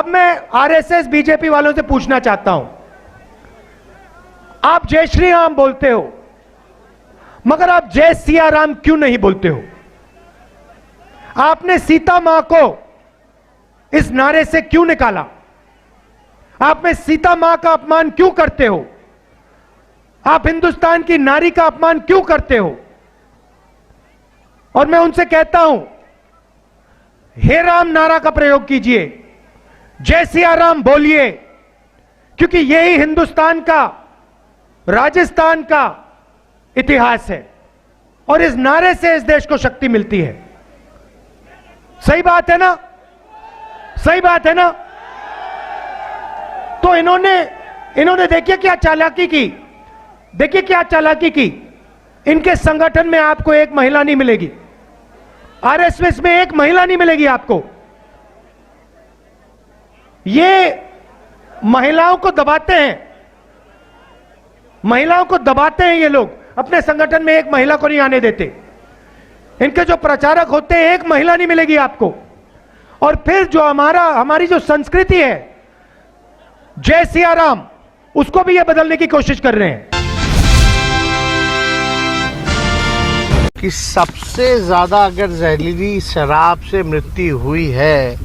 अब मैं RSS BJP वालों से पूछना चाहता हूं, आप जय श्री राम बोलते हो, मगर आप जय सिया राम क्यों नहीं बोलते हो? आपने सीता मां को इस नारे से क्यों निकाला? आप में सीता मां का अपमान क्यों करते हो? आप हिंदुस्तान की नारी का अपमान क्यों करते हो? और मैं उनसे कहता हूं, हे राम नारा का प्रयोग कीजिए, जय सिया राम बोलिए, क्योंकि यही हिंदुस्तान का, राजस्थान का इतिहास है और इस नारे से इस देश को शक्ति मिलती है। सही बात है ना? सही बात है ना? तो इन्होंने देखिए क्या चालाकी की, देखिए क्या चालाकी की। इनके संगठन में आपको एक महिला नहीं मिलेगी, आरएसएस में एक महिला नहीं मिलेगी आपको। ये महिलाओं को दबाते हैं, महिलाओं को दबाते हैं ये लोग, अपने संगठन में एक महिला को नहीं आने देते। इनके जो प्रचारक होते हैं, एक महिला नहीं मिलेगी आपको। और फिर जो हमारी जो संस्कृति है जय सिया राम, उसको भी ये बदलने की कोशिश कर रहे हैं। कि सबसे ज्यादा अगर जहरीली शराब से मृत्यु हुई है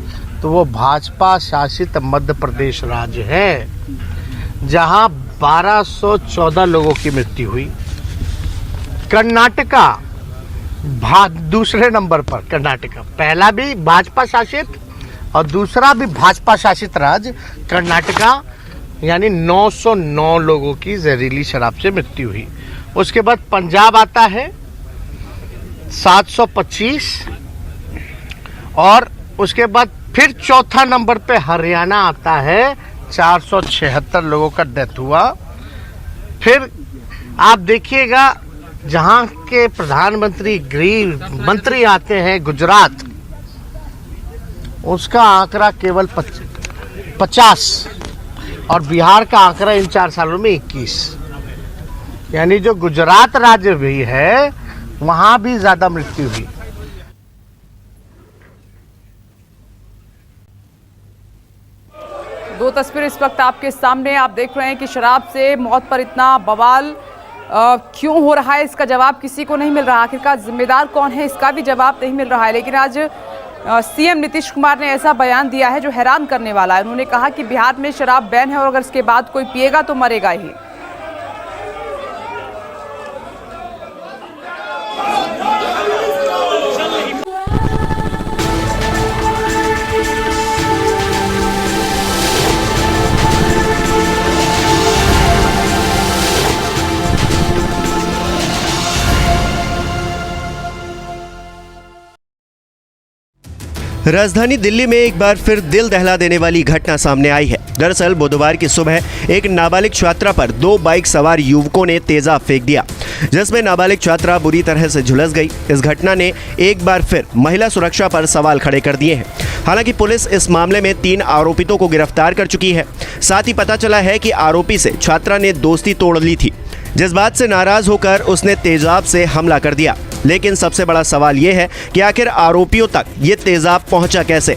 तो वो भाजपा शासित मध्य प्रदेश राज्य है, जहां 1214 लोगों की मृत्यु हुई। कर्नाटका दूसरे नंबर पर, कर्नाटका पहला भी भाजपा शासित और दूसरा भी भाजपा शासित राज्य कर्नाटका, यानी 909 लोगों की जहरीली शराब से मृत्यु हुई। उसके बाद पंजाब आता है 725 और उसके बाद फिर चौथा नंबर पे हरियाणा आता है, 476 लोगों का डेथ हुआ। फिर आप देखिएगा जहां के प्रधानमंत्री गृह मंत्री आते हैं गुजरात, उसका आंकड़ा केवल 50 और बिहार का आंकड़ा इन 4 सालों में 21। यानी जो गुजरात राज्य भी है वहां भी ज्यादा मृत्यु हुई। दो तस्वीरें इस वक्त आपके सामने, आप देख रहे हैं कि शराब से मौत पर इतना बवाल क्यों हो रहा है, इसका जवाब किसी को नहीं मिल रहा। आखिरकार जिम्मेदार कौन है, इसका भी जवाब नहीं मिल रहा है। लेकिन आज सीएम नीतीश कुमार ने ऐसा बयान दिया है जो हैरान करने वाला है। उन्होंने कहा कि बिहार में शराब बैन है और अगर इसके बाद कोई पिएगा तो मरेगा ही। राजधानी दिल्ली में एक बार फिर दिल दहला देने वाली घटना सामने आई है। दरअसल बुधवार की सुबह एक नाबालिग छात्रा पर 2 बाइक सवार युवकों ने तेजाब फेंक दिया, जिसमें नाबालिग छात्रा बुरी तरह से झुलस गई। इस घटना ने एक बार फिर महिला सुरक्षा पर सवाल खड़े कर दिए हैं। हालांकि पुलिस इस मामले में 3 आरोपितों को गिरफ्तार कर चुकी है। साथ ही पता चला है कि आरोपी से छात्रा ने दोस्ती तोड़ ली थी, जिस बात से नाराज होकर उसने तेजाब से हमला कर दिया। लेकिन सबसे बड़ा सवाल यह है कि आखिर आरोपियों तक ये तेजाब पहुंचा कैसे।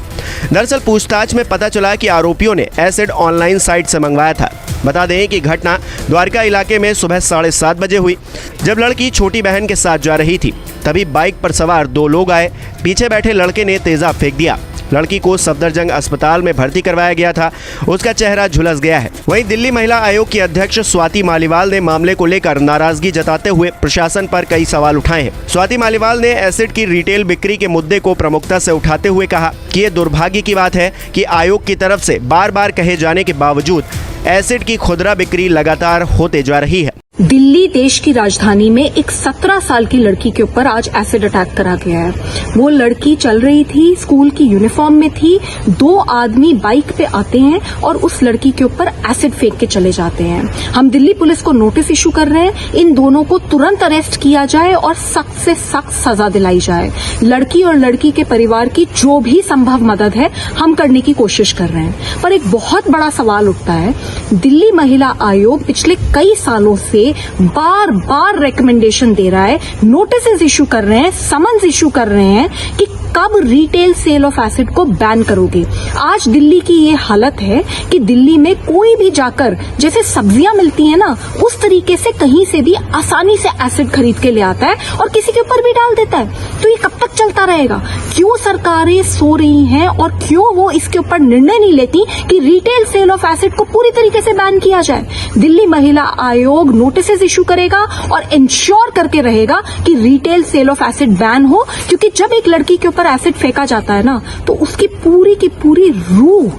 दरअसल पूछताछ में पता चला कि आरोपियों ने एसिड ऑनलाइन साइट से मंगवाया था। बता दें कि घटना द्वारका इलाके में सुबह 7:30 बजे हुई, जब लड़की छोटी बहन के साथ जा रही थी। तभी बाइक पर सवार 2 लोग आए, पीछे बैठे लड़के ने तेजाब फेंक दिया। लड़की को सफदरजंग अस्पताल में भर्ती करवाया गया था, उसका चेहरा झुलस गया है। वहीं दिल्ली महिला आयोग की अध्यक्ष स्वाति मालीवाल ने मामले को लेकर नाराजगी जताते हुए प्रशासन पर कई सवाल उठाए हैं। स्वाति मालीवाल ने एसिड की रिटेल बिक्री के मुद्दे को प्रमुखता से उठाते हुए कहा कि ये दुर्भाग्य की बात है कि आयोग की तरफ से बार बार कहे जाने के बावजूद एसिड की खुदरा बिक्री लगातार होते जा रही है। दिल्ली देश की राजधानी में एक 17 साल की लड़की के ऊपर आज एसिड अटैक करा गया है। वो लड़की चल रही थी, स्कूल की यूनिफॉर्म में थी। 2 आदमी बाइक पे आते हैं और उस लड़की के ऊपर एसिड फेंक के चले जाते हैं। हम दिल्ली पुलिस को नोटिस इशू कर रहे हैं, इन दोनों को तुरंत अरेस्ट किया जाए और सख्त से सख्त सजा दिलाई जाए। लड़की और लड़की के परिवार की जो भी संभव मदद है हम करने की कोशिश कर रहे हैं। पर एक बहुत बड़ा सवाल उठता है, दिल्ली महिला आयोग पिछले कई सालों से बार बार रिकमेंडेशन दे रहा है, नोटिस इशू कर रहे हैं, समन्स इशू कर रहे हैं कि कब रिटेल सेल ऑफ एसिड को बैन करोगे। आज दिल्ली की ये हालत है कि दिल्ली में कोई भी जाकर जैसे सब्जियां मिलती है ना, उस तरीके से कहीं से भी आसानी से एसिड खरीद के ले आता है और किसी के ऊपर भी डाल देता है। तो ये कब तक चलता रहेगा? क्यों सरकारें सो रही हैं और क्यों वो इसके ऊपर निर्णय नहीं लेती कि रिटेल सेल ऑफ एसिड को पूरी तरीके से बैन किया जाए। दिल्ली महिला आयोग नोटिस इशू करेगा और इंश्योर करके रहेगा कि retail sale of acid ban हो, क्योंकि जब एक लड़की के ऊपर एसिड फेंका जाता है ना, तो उसकी पूरी की पूरी रूह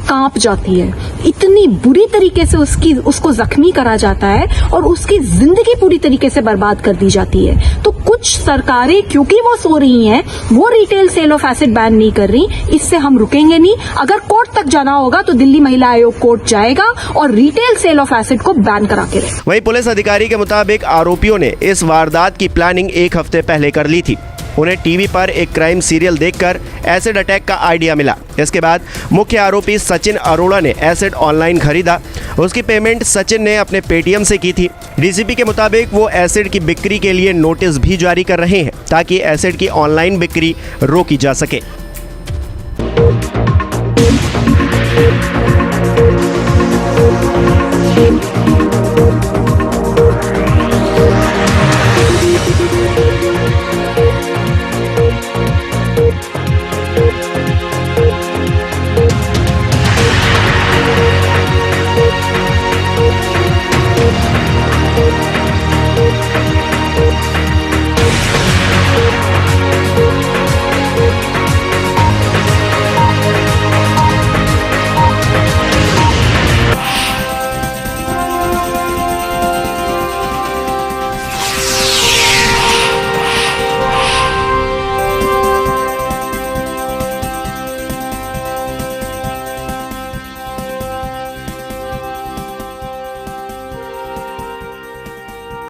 कांप जाती है। इतनी बुरी तरीके से उसको जख्मी करा जाता है और उसकी जिंदगी पूरी तरीके से बर्बाद कर दी जाती है। तो कुछ सरकारें क्योंकि वो सो रही हैं, वो retail sale of acid ban नहीं कर रही। इससे हम रुकेंगे नहीं। अगर कोर्ट तक जाना होगा तो दिल्ली महिला आयोग कोर्ट जाएगा और रिटेल सेल ऑफ एसिड को बैन करा के रहेगा। वहीं पुलिस अधिकारी के मुताबिक आरोपियों ने इस वारदात की प्लानिंग एक हफ्ते पहले कर ली थी। उन्हें टीवी पर एक क्राइम सीरियल देखकर एसिड अटैक का आइडिया मिला। इसके बाद मुख्य आरोपी सचिन अरोड़ा ने एसिड ऑनलाइन खरीदा। उसकी पेमेंट सचिन ने अपने पेटीएम से की थी। डीसीपी के मुताबिक वो एसिड की बिक्री के लिए नोटिस भी जारी कर रहे हैं ताकि एसिड की ऑनलाइन बिक्री रोकी जा सके।